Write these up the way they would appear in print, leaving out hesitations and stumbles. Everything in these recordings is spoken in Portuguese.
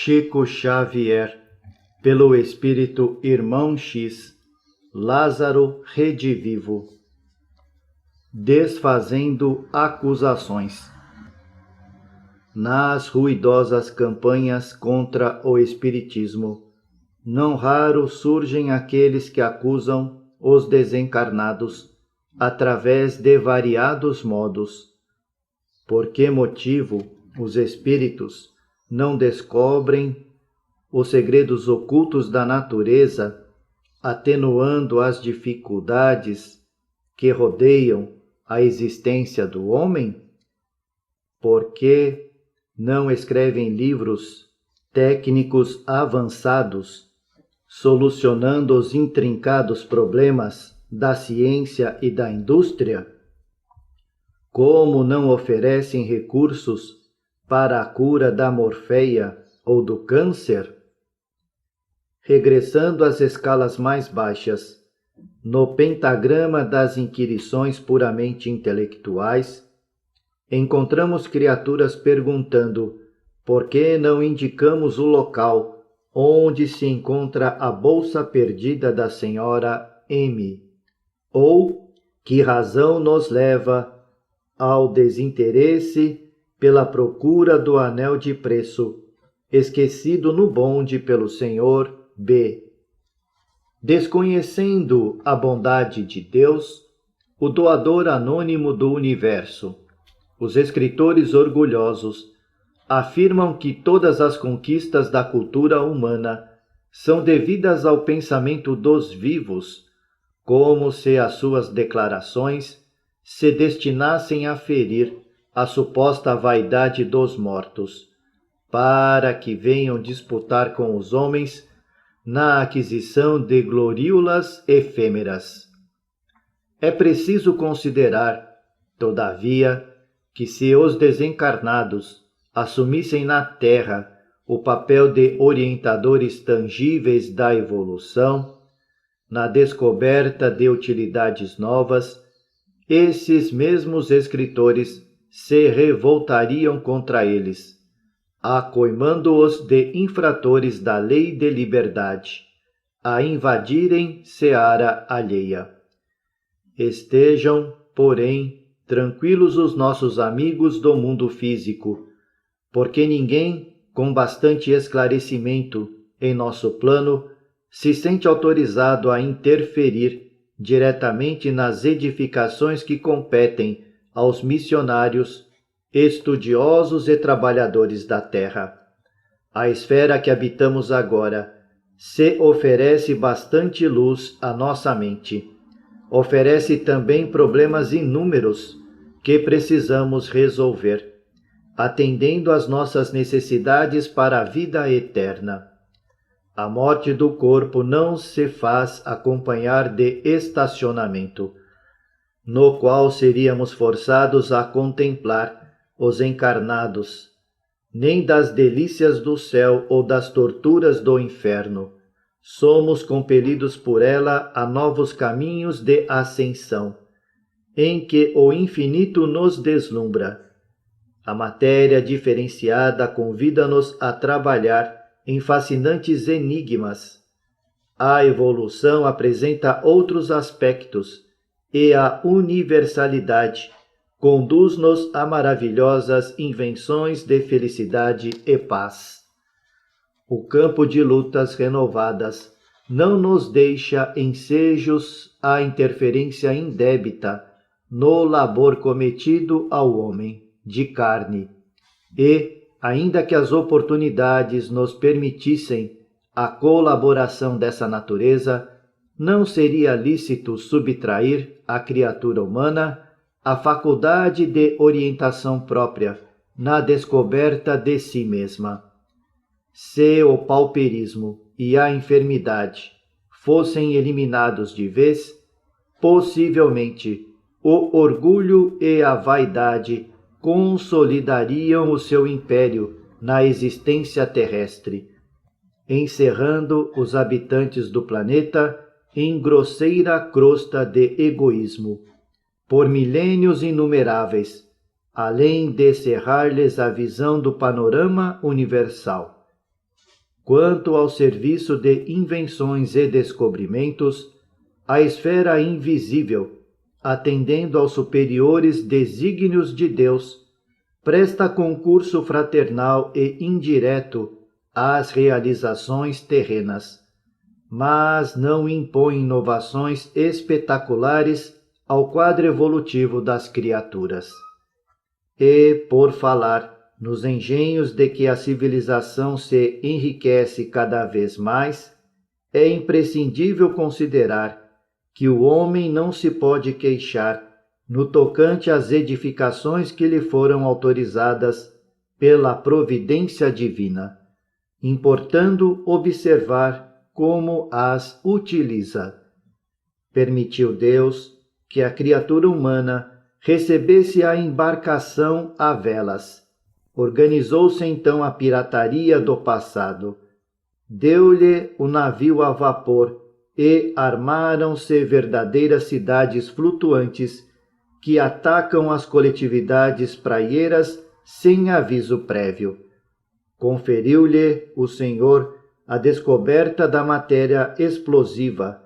Chico Xavier, pelo Espírito Irmão X, Lázaro redivivo. Desfazendo acusações. Nas ruidosas campanhas contra o Espiritismo, não raro surgem aqueles que acusam os desencarnados através de variados modos. Por que motivo os espíritos não descobrem os segredos ocultos da natureza, atenuando as dificuldades que rodeiam a existência do homem? Por que não escrevem livros técnicos avançados, solucionando os intrincados problemas da ciência e da indústria? Como não oferecem recursos para a cura da morfeia ou do câncer? Regressando às escalas mais baixas, no pentagrama das inquirições puramente intelectuais, encontramos criaturas perguntando por que não indicamos o local onde se encontra a bolsa perdida da senhora M, ou que razão nos leva ao desinteresse pela procura do anel de preço, esquecido no bonde pelo senhor B. Desconhecendo a bondade de Deus, o doador anônimo do universo, os escritores orgulhosos afirmam que todas as conquistas da cultura humana são devidas ao pensamento dos vivos, como se as suas declarações se destinassem a ferir a suposta vaidade dos mortos, para que venham disputar com os homens na aquisição de gloriolas efêmeras. É preciso considerar, todavia, que se os desencarnados assumissem na Terra o papel de orientadores tangíveis da evolução, na descoberta de utilidades novas, esses mesmos escritores se revoltariam contra eles, acoimando-os de infratores da lei de liberdade, a invadirem seara alheia. Estejam, porém, tranquilos os nossos amigos do mundo físico, porque ninguém com bastante esclarecimento em nosso plano se sente autorizado a interferir diretamente nas edificações que competem aos missionários, estudiosos e trabalhadores da terra. A esfera que habitamos agora se oferece bastante luz à nossa mente. Oferece também problemas inúmeros que precisamos resolver, atendendo às nossas necessidades para a vida eterna. A morte do corpo não se faz acompanhar de estacionamento, no qual seríamos forçados a contemplar os encarnados, nem das delícias do céu ou das torturas do inferno. Somos compelidos por ela a novos caminhos de ascensão, em que o infinito nos deslumbra. A matéria diferenciada convida-nos a trabalhar em fascinantes enigmas. A evolução apresenta outros aspectos e a universalidade conduz-nos a maravilhosas invenções de felicidade e paz. O campo de lutas renovadas não nos deixa ensejos à interferência indébita no labor cometido ao homem de carne, e, ainda que as oportunidades nos permitissem a colaboração dessa natureza, não seria lícito subtrair à criatura humana a faculdade de orientação própria na descoberta de si mesma. Se o pauperismo e a enfermidade fossem eliminados de vez, possivelmente o orgulho e a vaidade consolidariam o seu império na existência terrestre, encerrando os habitantes do planeta em grosseira crosta de egoísmo, por milênios inumeráveis, além de cerrar-lhes a visão do panorama universal. quanto ao serviço de invenções e descobrimentos, a esfera invisível, atendendo aos superiores desígnios de Deus, presta concurso fraternal e indireto às realizações terrenas, mas não impõe inovações espetaculares ao quadro evolutivo das criaturas. E, por falar nos engenhos de que a civilização se enriquece cada vez mais, é imprescindível considerar que o homem não se pode queixar no tocante às edificações que lhe foram autorizadas pela providência divina, importando observar como as utiliza. Permitiu Deus que a criatura humana recebesse a embarcação a velas. Organizou-se então a pirataria do passado. Deu-lhe o navio a vapor e armaram-se verdadeiras cidades flutuantes que atacam as coletividades praieiras sem aviso prévio. Conferiu-lhe o Senhor a descoberta da matéria explosiva,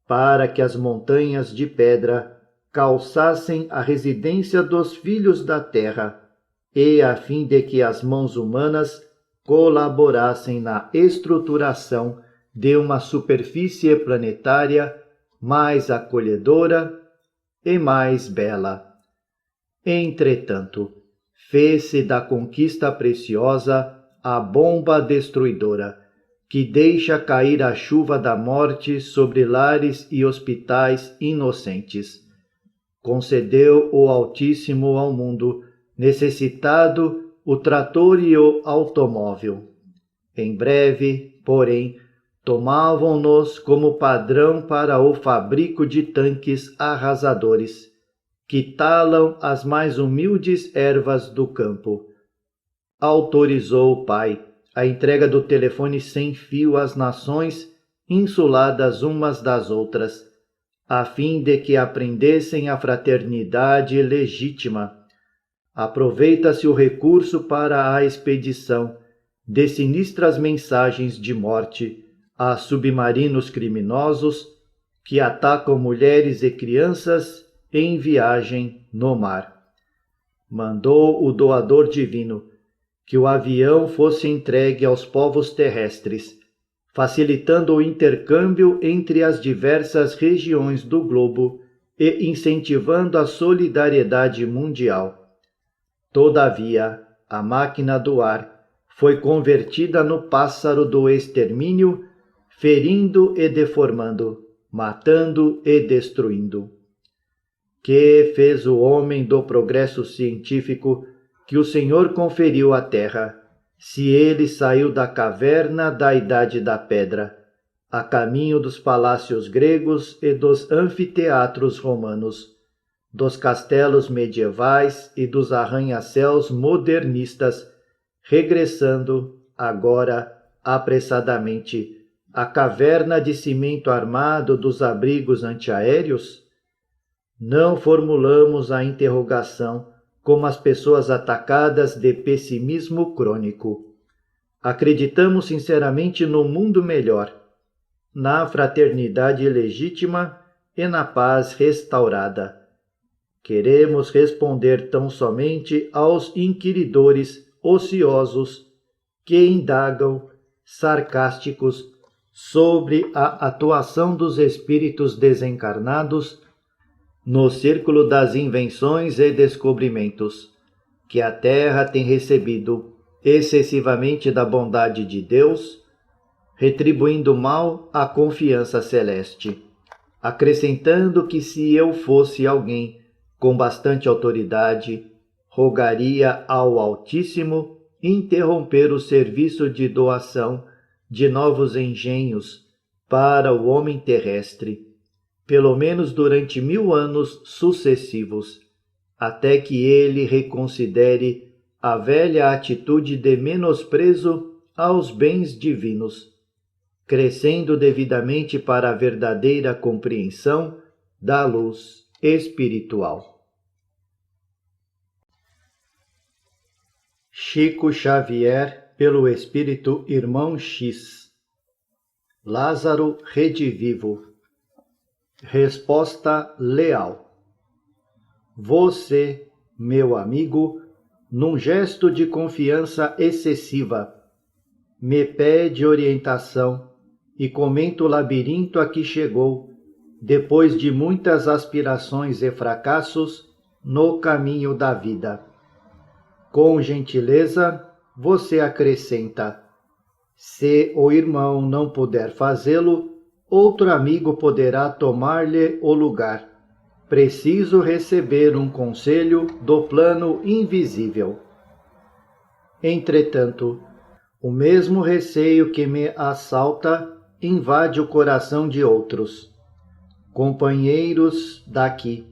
para que as montanhas de pedra calçassem a residência dos filhos da terra, e a fim de que as mãos humanas colaborassem na estruturação de uma superfície planetária mais acolhedora e mais bela. Entretanto, fez-se da conquista preciosa a bomba destruidora, que deixa cair a chuva da morte sobre lares e hospitais inocentes. Concedeu o Altíssimo ao mundo necessitado o trator e o automóvel. Em breve, porém, tomavam-nos como padrão para o fabrico de tanques arrasadores, que talam as mais humildes ervas do campo. Autorizou o Pai a entrega do telefone sem fio às nações insuladas umas das outras, a fim de que aprendessem a fraternidade legítima. Aproveita-se o recurso para a expedição de sinistras mensagens de morte a submarinos criminosos que atacam mulheres e crianças em viagem no mar. Mandou o doador divino que o avião fosse entregue aos povos terrestres, facilitando o intercâmbio entre as diversas regiões do globo e incentivando a solidariedade mundial. Todavia, a máquina do ar foi convertida no pássaro do extermínio, ferindo e deformando, matando e destruindo. Que fez o homem do progresso científico que o Senhor conferiu à terra, se ele saiu da caverna da Idade da Pedra, a caminho dos palácios gregos e dos anfiteatros romanos, dos castelos medievais e dos arranha-céus modernistas, regressando, agora, apressadamente, à caverna de cimento armado dos abrigos antiaéreos? Não formulamos a interrogação como as pessoas atacadas de pessimismo crônico. Acreditamos sinceramente no mundo melhor, na fraternidade legítima e na paz restaurada. Queremos responder tão somente aos inquiridores ociosos que indagam, sarcásticos, sobre a atuação dos espíritos desencarnados no círculo das invenções e descobrimentos, que a Terra tem recebido excessivamente da bondade de Deus, retribuindo mal a confiança celeste, acrescentando que se eu fosse alguém com bastante autoridade, rogaria ao Altíssimo interromper o serviço de doação de novos engenhos para o homem terrestre, pelo menos durante 1000 anos sucessivos, até que ele reconsidere a velha atitude de menosprezo aos bens divinos, crescendo devidamente para a verdadeira compreensão da luz espiritual. Chico Xavier, pelo Espírito Irmão X. Lázaro redivivo. Resposta leal. Você, meu amigo, num gesto de confiança excessiva, me pede orientação e comenta o labirinto a que chegou, depois de muitas aspirações e fracassos no caminho da vida. Com gentileza, você acrescenta: se o irmão não puder fazê-lo, outro amigo poderá tomar-lhe o lugar. Preciso receber um conselho do plano invisível. Entretanto, o mesmo receio que me assalta invade o coração de outros, companheiros daqui,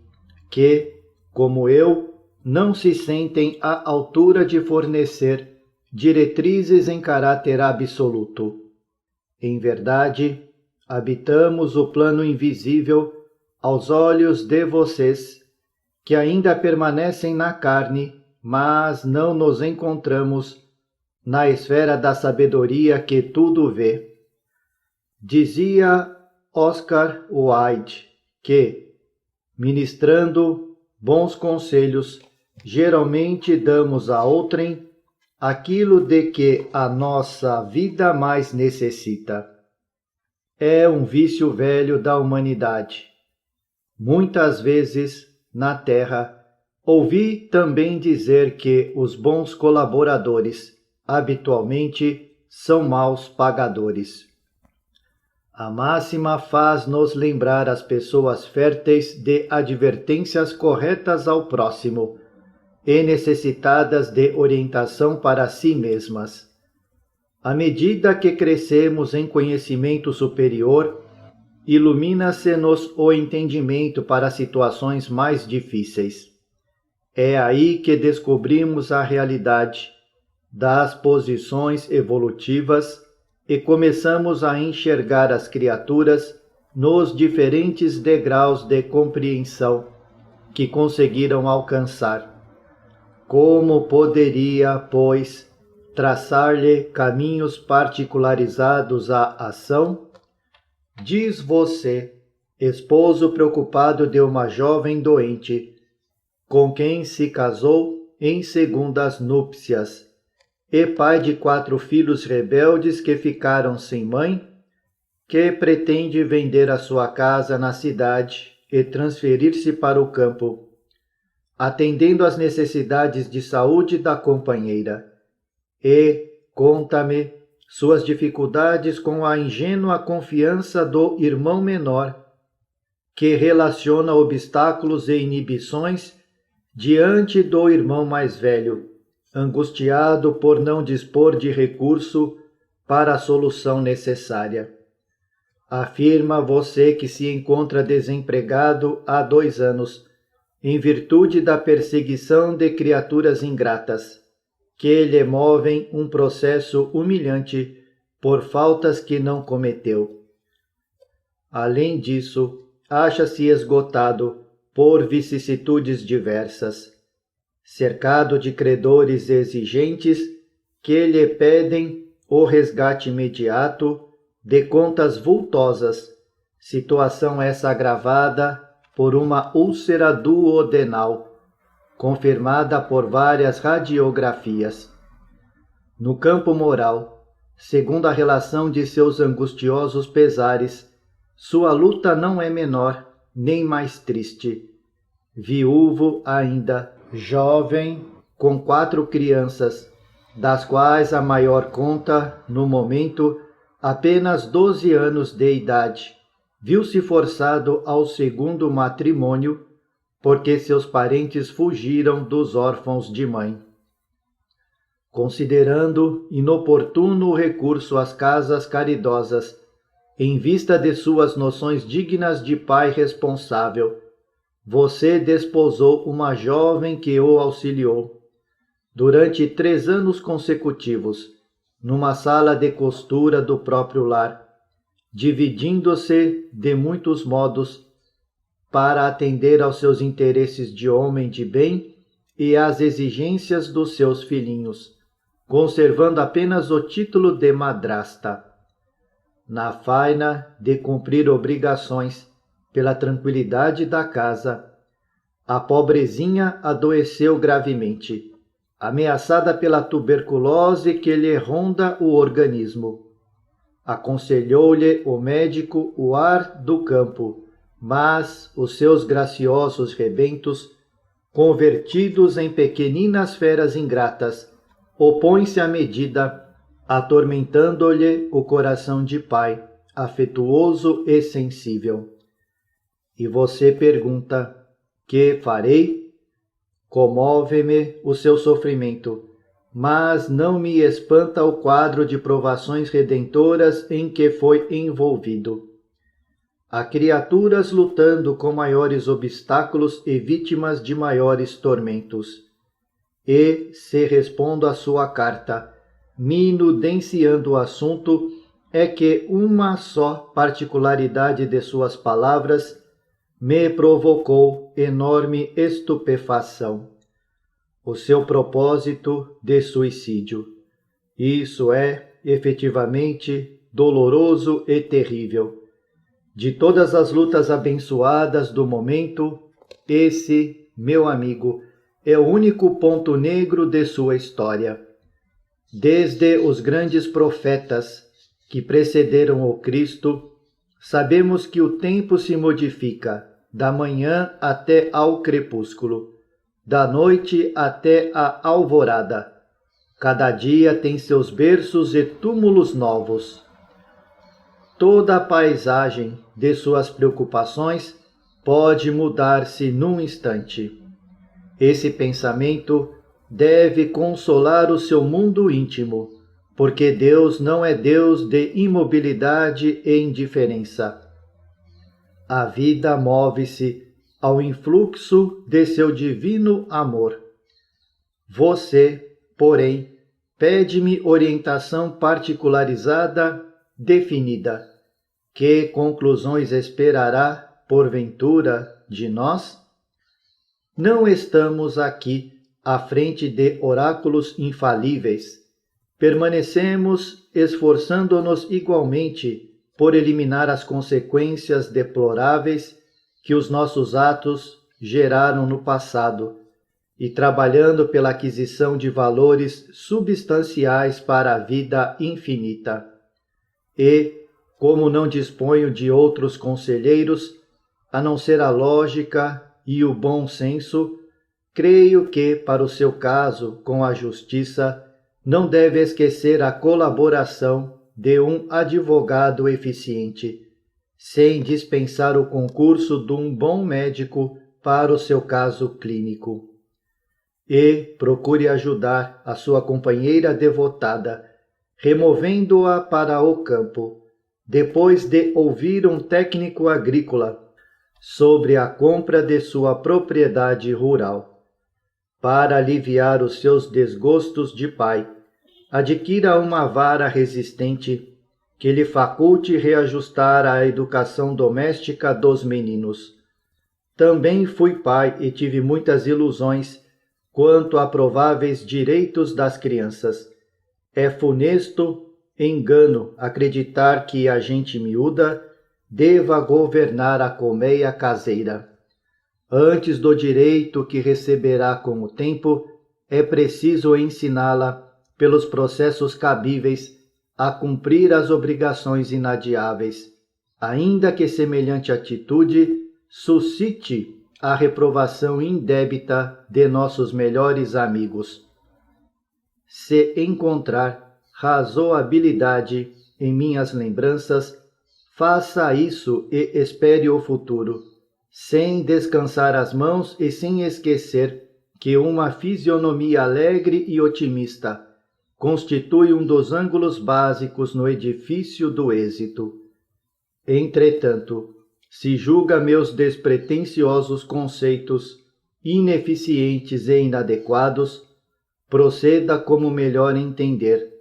que, como eu, não se sentem à altura de fornecer diretrizes em caráter absoluto. Em verdade, habitamos o plano invisível aos olhos de vocês, que ainda permanecem na carne, mas não nos encontramos na esfera da sabedoria que tudo vê. Dizia Oscar Wilde que, ministrando bons conselhos, geralmente damos a outrem aquilo de que a nossa vida mais necessita. É um vício velho da humanidade. Muitas vezes, na Terra, ouvi também dizer que os bons colaboradores, habitualmente, são maus pagadores. A máxima faz-nos lembrar as pessoas férteis de advertências corretas ao próximo e necessitadas de orientação para si mesmas. À medida que crescemos em conhecimento superior, ilumina-se-nos o entendimento para situações mais difíceis. É aí que descobrimos a realidade das posições evolutivas e começamos a enxergar as criaturas nos diferentes degraus de compreensão que conseguiram alcançar. Como poderia, pois, traçar-lhe caminhos particularizados à ação? Diz você, esposo preocupado de uma jovem doente, com quem se casou em segundas núpcias, e pai de 4 filhos rebeldes que ficaram sem mãe, que pretende vender a sua casa na cidade e transferir-se para o campo, atendendo às necessidades de saúde da companheira. E conta-me suas dificuldades com a ingênua confiança do irmão menor, que relaciona obstáculos e inibições diante do irmão mais velho, angustiado por não dispor de recurso para a solução necessária. Afirma você que se encontra desempregado há 2 anos, em virtude da perseguição de criaturas ingratas, que lhe movem um processo humilhante por faltas que não cometeu. Além disso, acha-se esgotado por vicissitudes diversas, cercado de credores exigentes que lhe pedem o resgate imediato de contas vultosas, situação essa agravada por uma úlcera duodenal, confirmada por várias radiografias. No campo moral, segundo a relação de seus angustiosos pesares, sua luta não é menor nem mais triste. Viúvo ainda, jovem, com 4 crianças, das quais a maior conta, no momento, apenas 12 anos de idade, viu-se forçado ao 2º matrimônio, porque seus parentes fugiram dos órfãos de mãe. Considerando inoportuno o recurso às casas caridosas, em vista de suas noções dignas de pai responsável, você desposou uma jovem que o auxiliou, durante 3 anos consecutivos, numa sala de costura do próprio lar, dividindo-se de muitos modos para atender aos seus interesses de homem de bem e às exigências dos seus filhinhos, conservando apenas o título de madrasta. Na faina de cumprir obrigações pela tranquilidade da casa, a pobrezinha adoeceu gravemente, ameaçada pela tuberculose que lhe ronda o organismo. Aconselhou-lhe o médico o ar do campo, mas os seus graciosos rebentos, convertidos em pequeninas feras ingratas, opõem-se à medida, atormentando-lhe o coração de pai, afetuoso e sensível. E você pergunta: que farei? Comove-me o seu sofrimento, mas não me espanta o quadro de provações redentoras em que foi envolvido. Há criaturas lutando com maiores obstáculos e vítimas de maiores tormentos. E, se respondo à sua carta, minudenciando o assunto, é que uma só particularidade de suas palavras me provocou enorme estupefação: o seu propósito de suicídio. Isso é, efetivamente, doloroso e terrível. De todas as lutas abençoadas do momento, esse, meu amigo, é o único ponto negro de sua história. Desde os grandes profetas que precederam o Cristo, sabemos que o tempo se modifica, da manhã até ao crepúsculo, da noite até a alvorada. Cada dia tem seus berços e túmulos novos. Toda a paisagem de suas preocupações pode mudar-se num instante. Esse pensamento deve consolar o seu mundo íntimo, porque Deus não é Deus de imobilidade e indiferença. A vida move-se ao influxo de seu divino amor. Você, porém, pede-me orientação particularizada, definida. Que conclusões esperará, porventura, de nós? Não estamos aqui à frente de oráculos infalíveis. Permanecemos esforçando-nos igualmente por eliminar as consequências deploráveis que os nossos atos geraram no passado e trabalhando pela aquisição de valores substanciais para a vida infinita. E, como não disponho de outros conselheiros, a não ser a lógica e o bom senso, creio que, para o seu caso com a justiça, não deve esquecer a colaboração de um advogado eficiente, sem dispensar o concurso de um bom médico para o seu caso clínico. E procure ajudar a sua companheira devotada, removendo-a para o campo, depois de ouvir um técnico agrícola sobre a compra de sua propriedade rural. Para aliviar os seus desgostos de pai, adquira uma vara resistente que lhe faculte reajustar a educação doméstica dos meninos. Também fui pai e tive muitas ilusões quanto a prováveis direitos das crianças. É funesto engano acreditar que a gente miúda deva governar a colmeia caseira. Antes do direito que receberá com o tempo, é preciso ensiná-la, pelos processos cabíveis, a cumprir as obrigações inadiáveis, ainda que semelhante atitude suscite a reprovação indébita de nossos melhores amigos. Se encontrar razoabilidade em minhas lembranças, faça isso e espere o futuro, sem descansar as mãos e sem esquecer que uma fisionomia alegre e otimista constitui um dos ângulos básicos no edifício do êxito. Entretanto, se julga meus despretensiosos conceitos ineficientes e inadequados, proceda como melhor entender,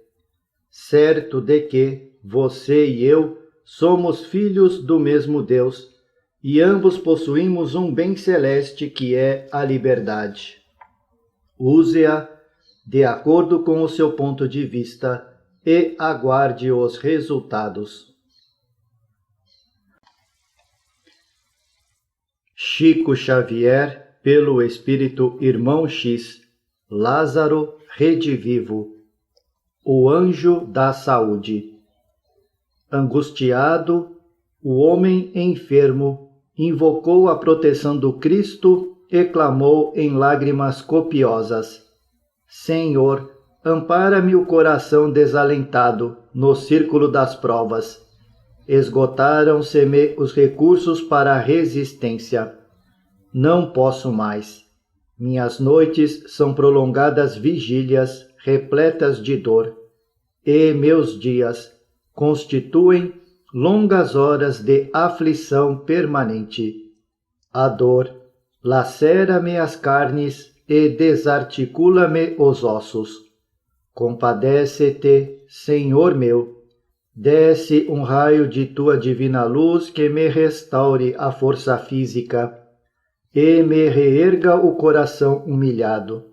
certo de que você e eu somos filhos do mesmo Deus e ambos possuímos um bem celeste que é a liberdade. Use-a de acordo com o seu ponto de vista, e aguarde os resultados. Chico Xavier, pelo Espírito Irmão X, Lázaro Redivivo, o anjo da saúde. Angustiado, o homem enfermo invocou a proteção do Cristo e clamou em lágrimas copiosas: Senhor, ampara-me o coração desalentado no círculo das provas. Esgotaram-se-me os recursos para a resistência. Não posso mais. Minhas noites são prolongadas vigílias repletas de dor, e meus dias constituem longas horas de aflição permanente. A dor lacera-me as carnes e desarticula-me os ossos. Compadece-te, Senhor meu. Desce um raio de tua divina luz que me restaure a força física e me reerga o coração humilhado.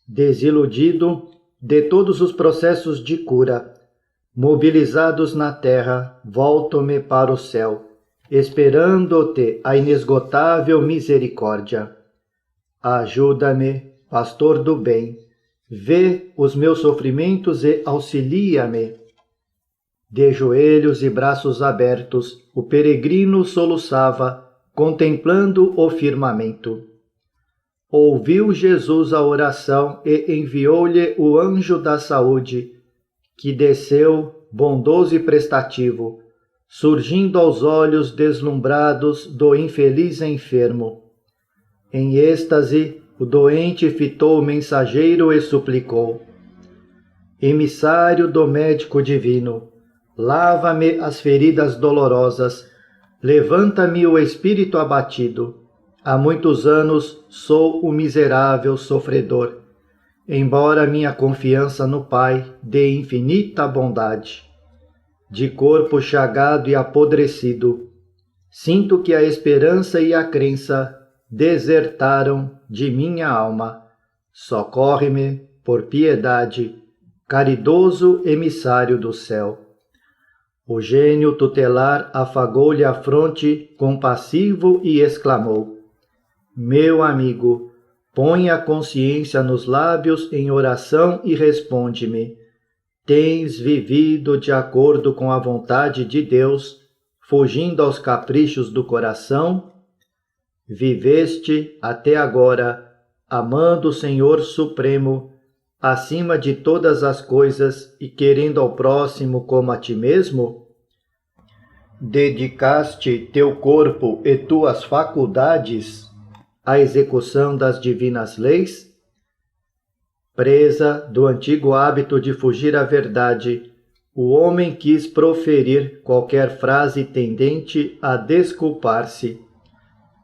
Desiludido de todos os processos de cura, mobilizados na terra, volto-me para o céu, esperando-te a inesgotável misericórdia. Ajuda-me, pastor do bem, vê os meus sofrimentos e auxilia-me. De joelhos e braços abertos, o peregrino soluçava, contemplando o firmamento. Ouviu Jesus a oração e enviou-lhe o anjo da saúde, que desceu, bondoso e prestativo, surgindo aos olhos deslumbrados do infeliz enfermo. Em êxtase, o doente fitou o mensageiro e suplicou: Emissário do médico divino, lava-me as feridas dolorosas, levanta-me o espírito abatido. Há muitos anos sou o miserável sofredor, embora minha confiança no Pai dê infinita bondade. De corpo chagado e apodrecido, sinto que a esperança e a crença desertaram de minha alma. Socorre-me, por piedade, caridoso emissário do céu. O gênio tutelar afagou-lhe a fronte compassivo e exclamou: Meu amigo, põe a consciência nos lábios em oração e responde-me: tens vivido de acordo com a vontade de Deus, fugindo aos caprichos do coração? Viveste até agora, amando o Senhor Supremo, acima de todas as coisas e querendo ao próximo como a ti mesmo? Dedicaste teu corpo e tuas faculdades à execução das divinas leis? Presa do antigo hábito de fugir à verdade, o homem quis proferir qualquer frase tendente a desculpar-se.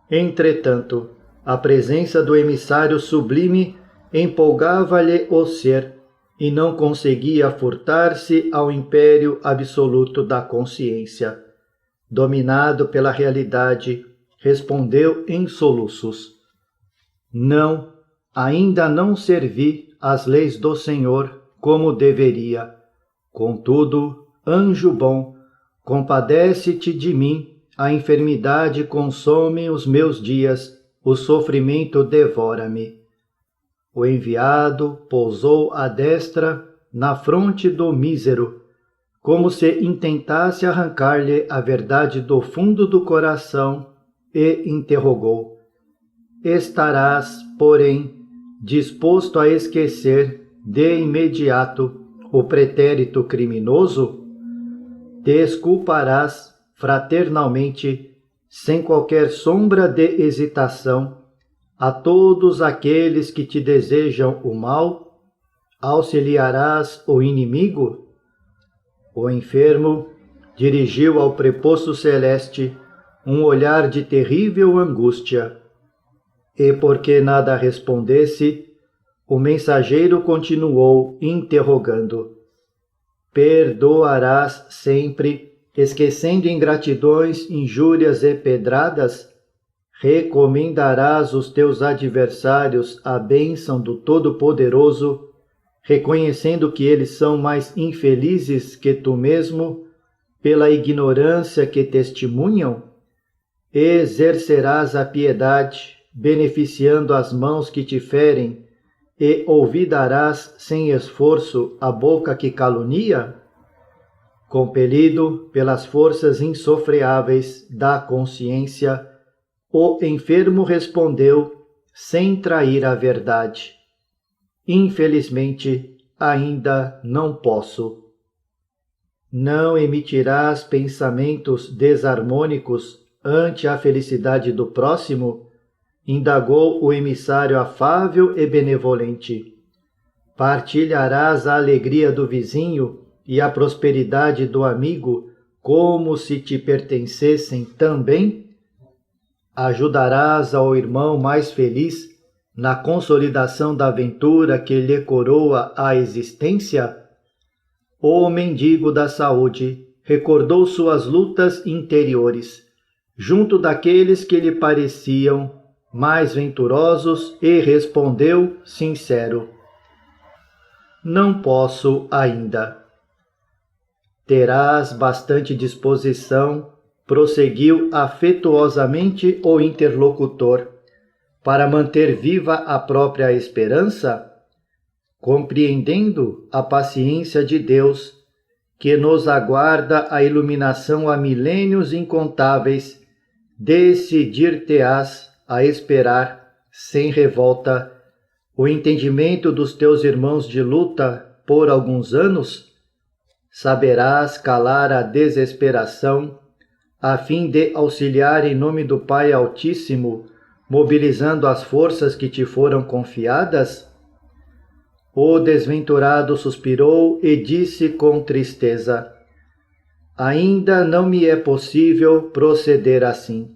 Entretanto, a presença do emissário sublime empolgava-lhe o ser e não conseguia furtar-se ao império absoluto da consciência. Dominado pela realidade, respondeu em soluços: Não, ainda não servi as leis do Senhor como deveria. Contudo, anjo bom, compadece-te de mim, a enfermidade consome os meus dias, o sofrimento devora-me. O enviado pousou a destra na fronte do mísero, como se intentasse arrancar-lhe a verdade do fundo do coração, e interrogou: Estarás, porém, disposto a esquecer de imediato o pretérito criminoso? Desculparás fraternalmente, sem qualquer sombra de hesitação, a todos aqueles que te desejam o mal? Auxiliarás o inimigo? O enfermo dirigiu ao preposto celeste um olhar de terrível angústia, e porque nada respondesse, o mensageiro continuou interrogando: Perdoarás sempre, esquecendo ingratidões, injúrias e pedradas? Recomendarás os teus adversários a bênção do Todo-Poderoso, reconhecendo que eles são mais infelizes que tu mesmo, pela ignorância que testemunham? Exercerás a piedade, beneficiando as mãos que te ferem, e olvidarás sem esforço a boca que calunia? Compelido pelas forças insofreáveis da consciência, o enfermo respondeu, sem trair a verdade: infelizmente, ainda não posso. Não emitirás pensamentos desarmônicos ante a felicidade do próximo? Indagou o emissário afável e benevolente. Partilharás a alegria do vizinho e a prosperidade do amigo como se te pertencessem também? Ajudarás ao irmão mais feliz na consolidação da aventura que lhe coroa a existência? O mendigo da saúde recordou suas lutas interiores, junto daqueles que lhe pareciam mais venturosos, e respondeu sincero: não posso ainda. Terás bastante disposição, prosseguiu afetuosamente o interlocutor, para manter viva a própria esperança? Compreendendo a paciência de Deus, que nos aguarda a iluminação há milênios incontáveis, decidir-te-ás a esperar, sem revolta, o entendimento dos teus irmãos de luta por alguns anos? Saberás calar a desesperação, a fim de auxiliar em nome do Pai Altíssimo, mobilizando as forças que te foram confiadas? O desventurado suspirou e disse com tristeza: ainda não me é possível proceder assim.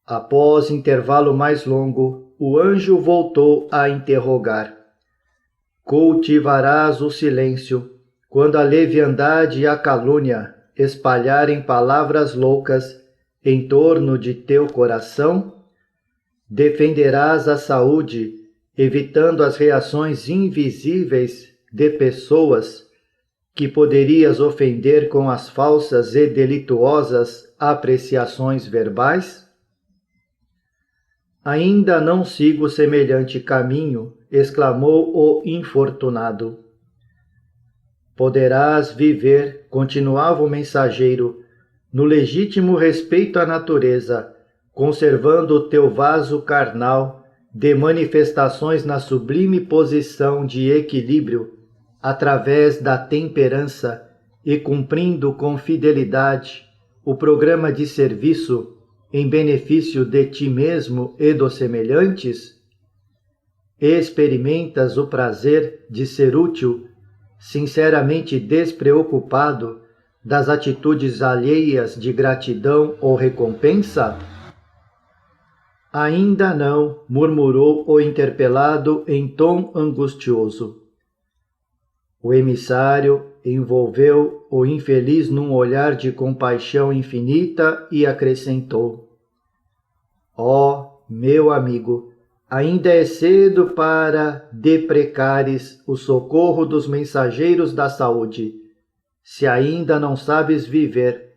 Após intervalo mais longo, o anjo voltou a interrogar: cultivarás o silêncio quando a leviandade e a calúnia espalharem palavras loucas em torno de teu coração? Defenderás a saúde, evitando as reações invisíveis de pessoas que poderias ofender com as falsas e delituosas apreciações verbais? Ainda não sigo semelhante caminho, exclamou o infortunado. Poderás viver, continuava o mensageiro, no legítimo respeito à natureza, conservando o teu vaso carnal de manifestações na sublime posição de equilíbrio, através da temperança, e cumprindo com fidelidade o programa de serviço em benefício de ti mesmo e dos semelhantes? Experimentas o prazer de ser útil, sinceramente despreocupado das atitudes alheias de gratidão ou recompensa? Ainda não, murmurou o interpelado em tom angustioso. O emissário envolveu o infeliz num olhar de compaixão infinita e acrescentou: ó, meu amigo, ainda é cedo para deprecares o socorro dos mensageiros da saúde, se ainda não sabes viver,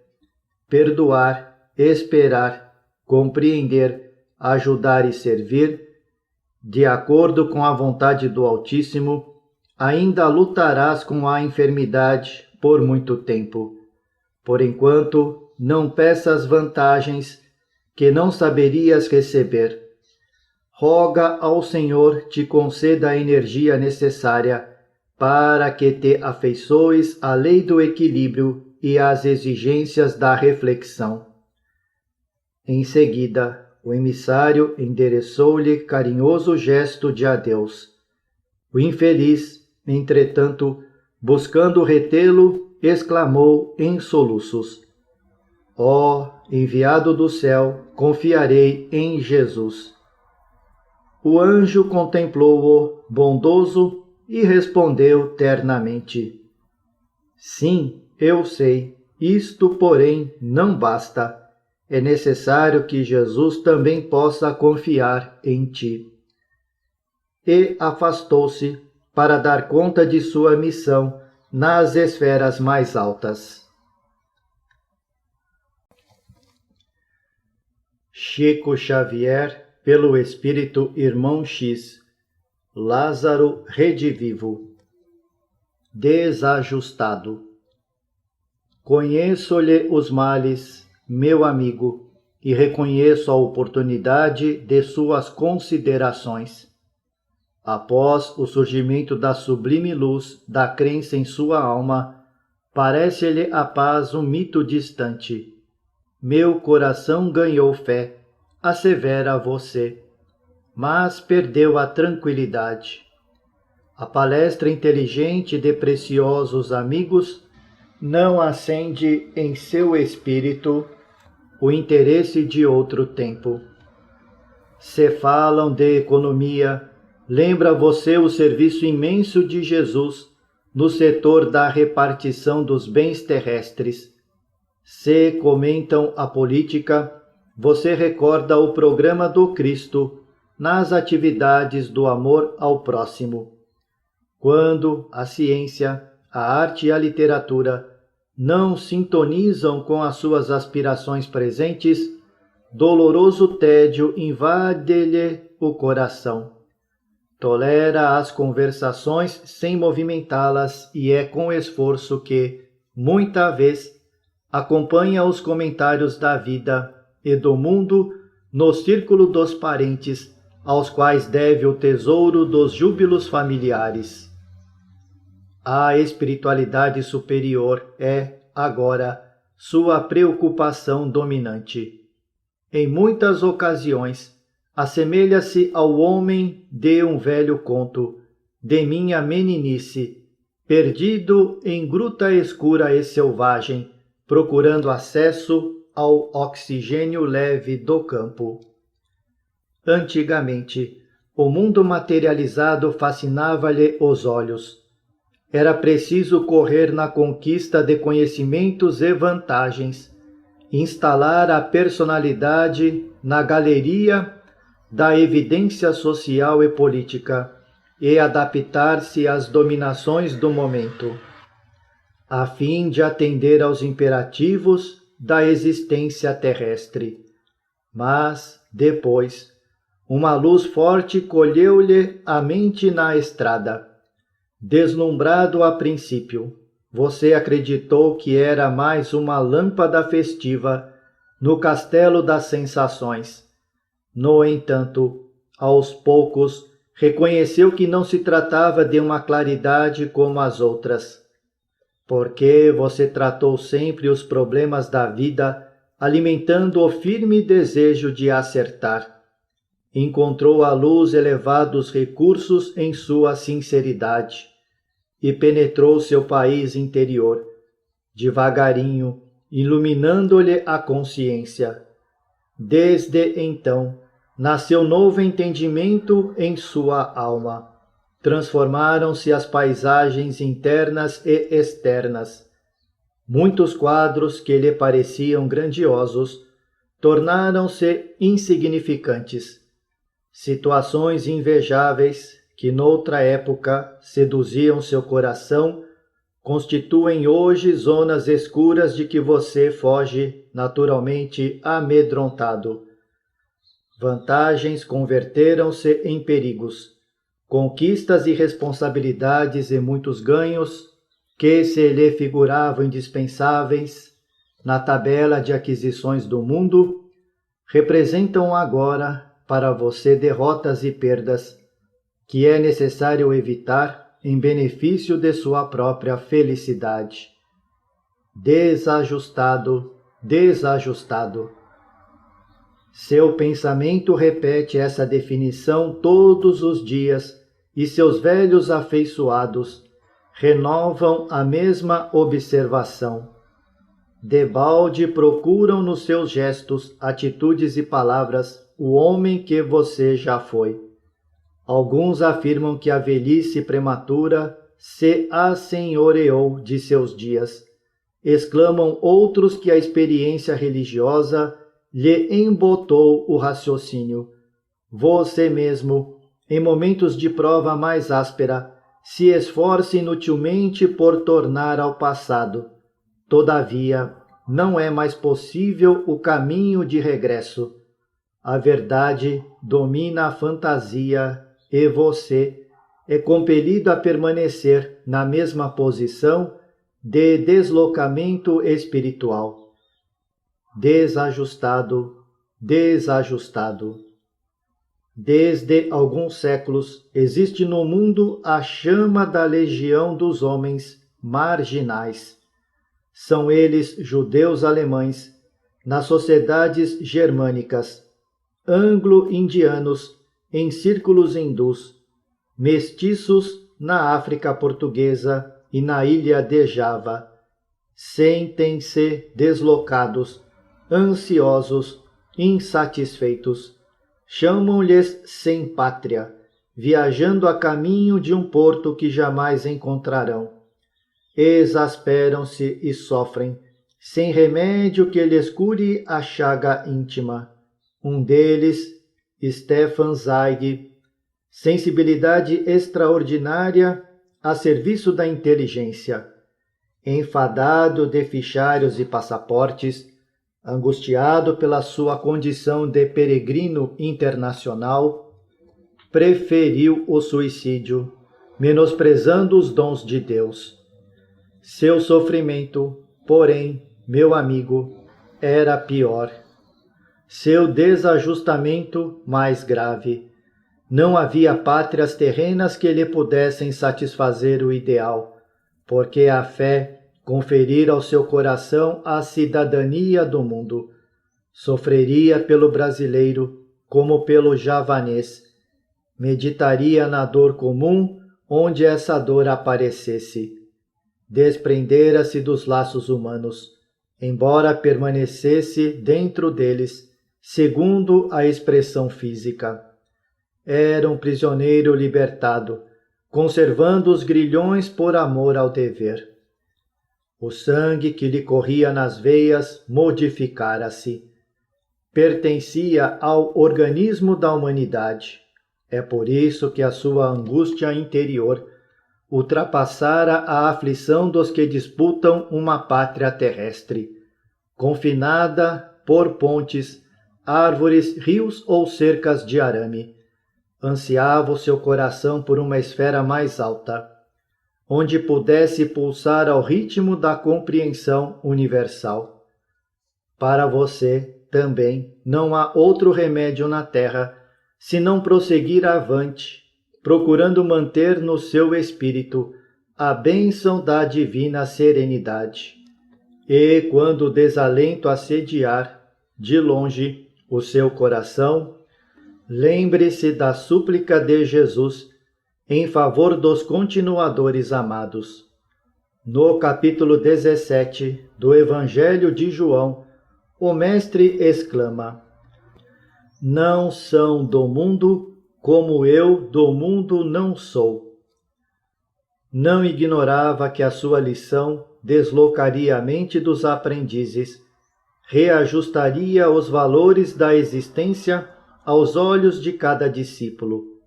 perdoar, esperar, compreender, ajudar e servir, de acordo com a vontade do Altíssimo, ainda lutarás com a enfermidade por muito tempo. Por enquanto, não peças vantagens que não saberias receber. Roga ao Senhor te conceda a energia necessária para que te afeiçoes à lei do equilíbrio e às exigências da reflexão. Em seguida, o emissário endereçou-lhe carinhoso gesto de adeus. O infeliz, entretanto, buscando retê-lo, exclamou em soluços: ó, enviado do céu, confiarei em Jesus. O anjo contemplou-o bondoso e respondeu ternamente: sim, eu sei, isto, porém, não basta. É necessário que Jesus também possa confiar em ti. E afastou-se, para dar conta de sua missão nas esferas mais altas. Chico Xavier, pelo Espírito Irmão X. Lázaro redivivo. Desajustado. Conheço-lhe os males, meu amigo, e reconheço a oportunidade de suas considerações. Após o surgimento da sublime luz da crença em sua alma, parece-lhe a paz um mito distante. Meu coração ganhou fé, assevera você, mas perdeu a tranquilidade. A palestra inteligente de preciosos amigos não acende em seu espírito o interesse de outro tempo. Se falam de economia, lembra você o serviço imenso de Jesus no setor da repartição dos bens terrestres. Se comentam a política, você recorda o programa do Cristo nas atividades do amor ao próximo. Quando a ciência, a arte e a literatura não sintonizam com as suas aspirações presentes, doloroso tédio invade-lhe o coração. Tolera as conversações sem movimentá-las e é com esforço que, muita vez, acompanha os comentários da vida e do mundo no círculo dos parentes, aos quais deve o tesouro dos júbilos familiares. A espiritualidade superior é, agora, sua preocupação dominante. Em muitas ocasiões, assemelha-se ao homem de um velho conto, de minha meninice, perdido em gruta escura e selvagem, procurando acesso ao oxigênio leve do campo. Antigamente, o mundo materializado fascinava-lhe os olhos. Era preciso correr na conquista de conhecimentos e vantagens, instalar a personalidade na galeria da evidência social e política e adaptar-se às dominações do momento, a fim de atender aos imperativos da existência terrestre. Mas, depois, uma luz forte colheu-lhe a mente na estrada. Deslumbrado a princípio, você acreditou que era mais uma lâmpada festiva no castelo das sensações. No entanto, aos poucos, reconheceu que não se tratava de uma claridade como as outras. Porque você tratou sempre os problemas da vida, alimentando o firme desejo de acertar. Encontrou à luz elevados recursos em sua sinceridade e penetrou seu país interior, devagarinho, iluminando-lhe a consciência. Desde então, nasceu novo entendimento em sua alma. Transformaram-se as paisagens internas e externas. Muitos quadros que lhe pareciam grandiosos tornaram-se insignificantes. Situações invejáveis que noutra época seduziam seu coração constituem hoje zonas escuras de que você foge naturalmente amedrontado. Vantagens converteram-se em perigos. Conquistas e responsabilidades e muitos ganhos, que se lhe figuravam indispensáveis na tabela de aquisições do mundo, representam agora para você derrotas e perdas que é necessário evitar em benefício de sua própria felicidade. Desajustado, desajustado. Seu pensamento repete essa definição todos os dias e seus velhos afeiçoados renovam a mesma observação. Debalde procuram nos seus gestos, atitudes e palavras o homem que você já foi. Alguns afirmam que a velhice prematura se assenhoreou de seus dias. Exclamam outros que a experiência religiosa lhe embotou o raciocínio. Você mesmo, em momentos de prova mais áspera, se esforça inutilmente por tornar ao passado. Todavia, não é mais possível o caminho de regresso. A verdade domina a fantasia e você é compelido a permanecer na mesma posição de deslocamento espiritual. Desajustado, desajustado. Desde alguns séculos existe no mundo a chama da legião dos homens marginais. São eles judeus alemães, nas sociedades germânicas, anglo-indianos em círculos hindus, mestiços na África portuguesa e na ilha de Java. Sentem-se deslocados, ansiosos, insatisfeitos. Chamam-lhes sem pátria, viajando a caminho de um porto que jamais encontrarão. Exasperam-se e sofrem, sem remédio que lhes cure a chaga íntima. Um deles, Stefan Zweig, sensibilidade extraordinária a serviço da inteligência. Enfadado de fichários e passaportes, angustiado pela sua condição de peregrino internacional, preferiu o suicídio, menosprezando os dons de Deus. Seu sofrimento, porém, meu amigo, era pior. Seu desajustamento mais grave. Não havia pátrias terrenas que lhe pudessem satisfazer o ideal, porque a fé conferir ao seu coração a cidadania do mundo. Sofreria pelo brasileiro como pelo javanês. Meditaria na dor comum onde essa dor aparecesse. Desprendera-se dos laços humanos, embora permanecesse dentro deles, segundo a expressão física. Era um prisioneiro libertado, conservando os grilhões por amor ao dever. O sangue que lhe corria nas veias modificara-se. Pertencia ao organismo da humanidade. É por isso que a sua angústia interior ultrapassara a aflição dos que disputam uma pátria terrestre, confinada por pontes, árvores, rios ou cercas de arame. Ansiava o seu coração por uma esfera mais alta, onde pudesse pulsar ao ritmo da compreensão universal. Para você, também, não há outro remédio na terra, senão prosseguir avante, procurando manter no seu espírito a bênção da divina serenidade. E, quando o desalento assediar, de longe, o seu coração, lembre-se da súplica de Jesus em favor dos continuadores amados. No capítulo 17 do Evangelho de João, o Mestre exclama: Não são do mundo, como eu do mundo não sou. Não ignorava que a sua lição deslocaria a mente dos aprendizes, reajustaria os valores da existência aos olhos de cada discípulo.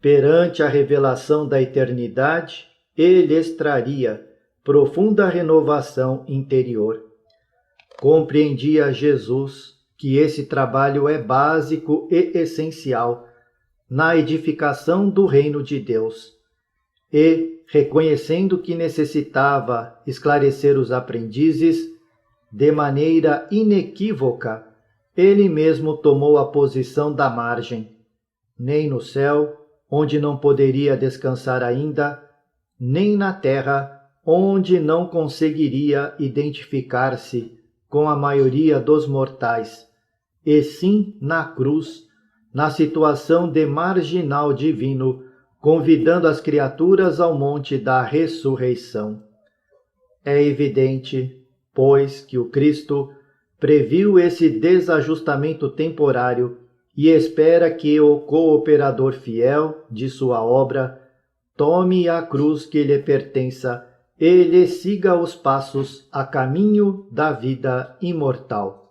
Perante a revelação da eternidade, ele lhes traria profunda renovação interior. Compreendia Jesus que esse trabalho é básico e essencial na edificação do reino de Deus, e, reconhecendo que necessitava esclarecer os aprendizes de maneira inequívoca, ele mesmo tomou a posição da margem. Nem no céu, onde não poderia descansar ainda, nem na terra, onde não conseguiria identificar-se com a maioria dos mortais, e sim na cruz, na situação de marginal divino, convidando as criaturas ao monte da ressurreição. É evidente, pois, que o Cristo previu esse desajustamento temporário e espera que o cooperador fiel de sua obra tome a cruz que lhe pertença e lhe siga os passos a caminho da vida imortal.